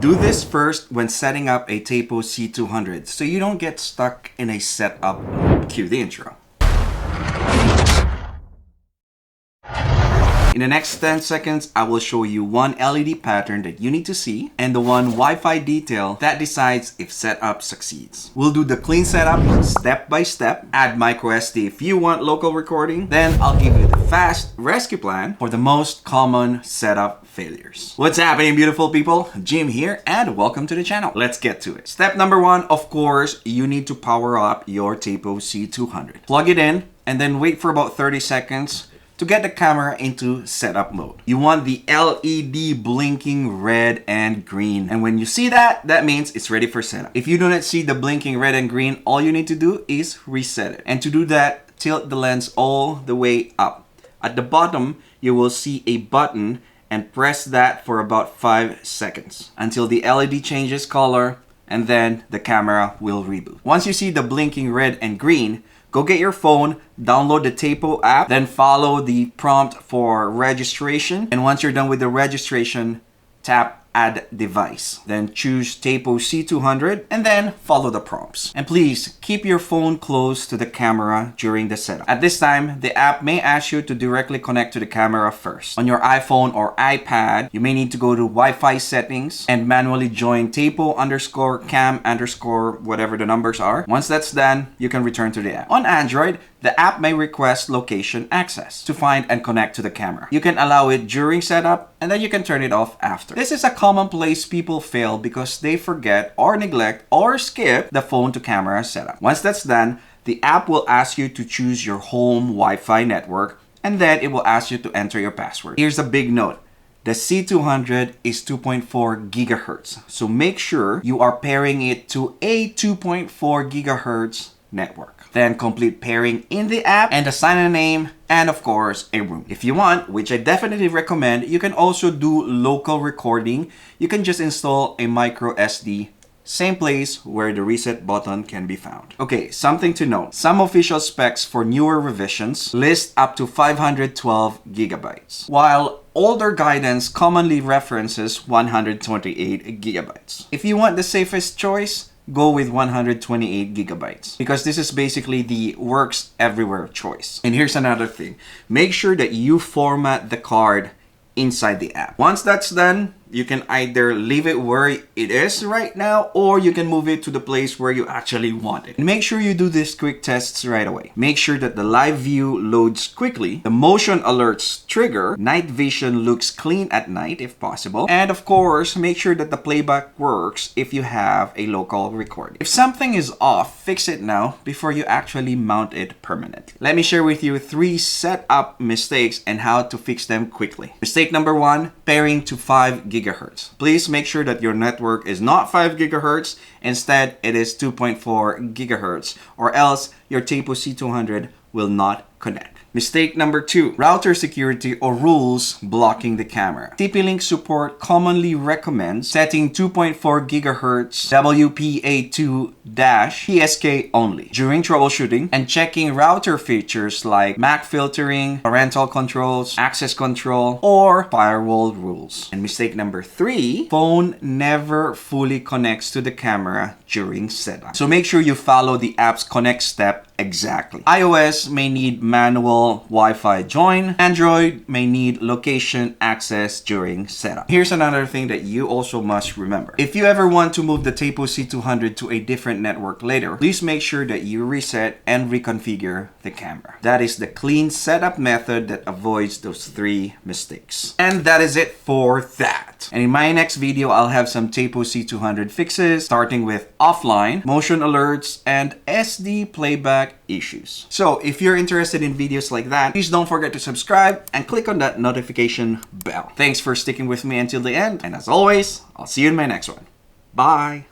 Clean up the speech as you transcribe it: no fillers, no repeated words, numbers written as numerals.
Do this first when setting up a Tapo C200 so you don't get stuck in a setup. Cue the intro. In the next 10 seconds, I will show you one LED pattern that you need to see and the one Wi-Fi detail that decides if setup succeeds. We'll do the clean setup step by step, add microSD if you want local recording, then I'll give you the fast rescue plan for the most common setup failures. What's happening, beautiful people? Jim here and welcome to the channel. Let's get to it. Step number one, of course, you need to power up your Tapo C200. Plug it in and then wait for about 30 seconds to get the camera into setup mode. You want the LED blinking red and green. And when you see that, that means it's ready for setup. If you do not see the blinking red and green, all you need to do is reset it. And to do that, tilt the lens all the way up. At the bottom, you will see a button and press that for about 5 seconds until the LED changes color and then the camera will reboot. Once you see the blinking red and green, go get your phone, download the Tapo app, then follow the prompt for registration. And once you're done with the registration, tap Add Device. Then choose Tapo C200 and then follow the prompts. And please keep your phone close to the camera during the setup. At this time, the app may ask you to directly connect to the camera first. On your iPhone or iPad, you may need to go to Wi-Fi settings and manually join Tapo_cam_ whatever the numbers are. Once that's done, you can return to the app. On Android, the app may request location access to find and connect to the camera. You can allow it during setup and then you can turn it off after. This is a common place people fail because they forget or neglect or skip the phone to camera setup. Once that's done, the app will ask you to choose your home Wi-Fi network and then it will ask you to enter your password. Here's a big note. The C200 is 2.4 gigahertz. So make sure you are pairing it to a 2.4 gigahertz network. Then complete pairing in the app and assign a name and of course a room. If you want, which I definitely recommend, you can also do local recording. You can just install a microSD, same place where the reset button can be found. Okay, something to note. Some official specs for newer revisions list up to 512 gigabytes, while older guidance commonly references 128 gigabytes. If you want the safest choice, go with 128 gigabytes because this is basically the works everywhere choice. And here's another thing. Make sure that you format the card inside the app. Once that's done, you can either leave it where it is right now or you can move it to the place where you actually want it. And make sure you do these quick tests right away. Make sure that the live view loads quickly, the motion alerts trigger, night vision looks clean at night if possible, and of course, make sure that the playback works if you have a local recording. If something is off, fix it now before you actually mount it permanently. Let me share with you 3 setup mistakes and how to fix them quickly. Mistake number 1, pairing to 5 gigahertz. Please make sure that your network is not 5 gigahertz. Instead, it is 2.4 gigahertz or else your Tapo C200 will not connect. Mistake number 2, router security or rules blocking the camera. TP-Link support commonly recommends setting 2.4 gigahertz WPA2-PSK only during troubleshooting and checking router features like MAC filtering, parental controls, access control, or firewall rules. And mistake number 3, phone never fully connects to the camera during setup. So make sure you follow the app's connect step exactly. iOS may need manual Wi-Fi join. Android may need location access during setup. Here's another thing that you also must remember. If you ever want to move the Tapo C200 to a different network later, please make sure that you reset and reconfigure the camera. That is the clean setup method that avoids those 3 mistakes. And that is it for that. And in my next video, I'll have some Tapo C200 fixes, starting with offline, motion alerts, and SD playback issues. So if you're interested in videos like that, please don't forget to subscribe and click on that notification bell. Thanks for sticking with me until the end. And as always, I'll see you in my next one. Bye.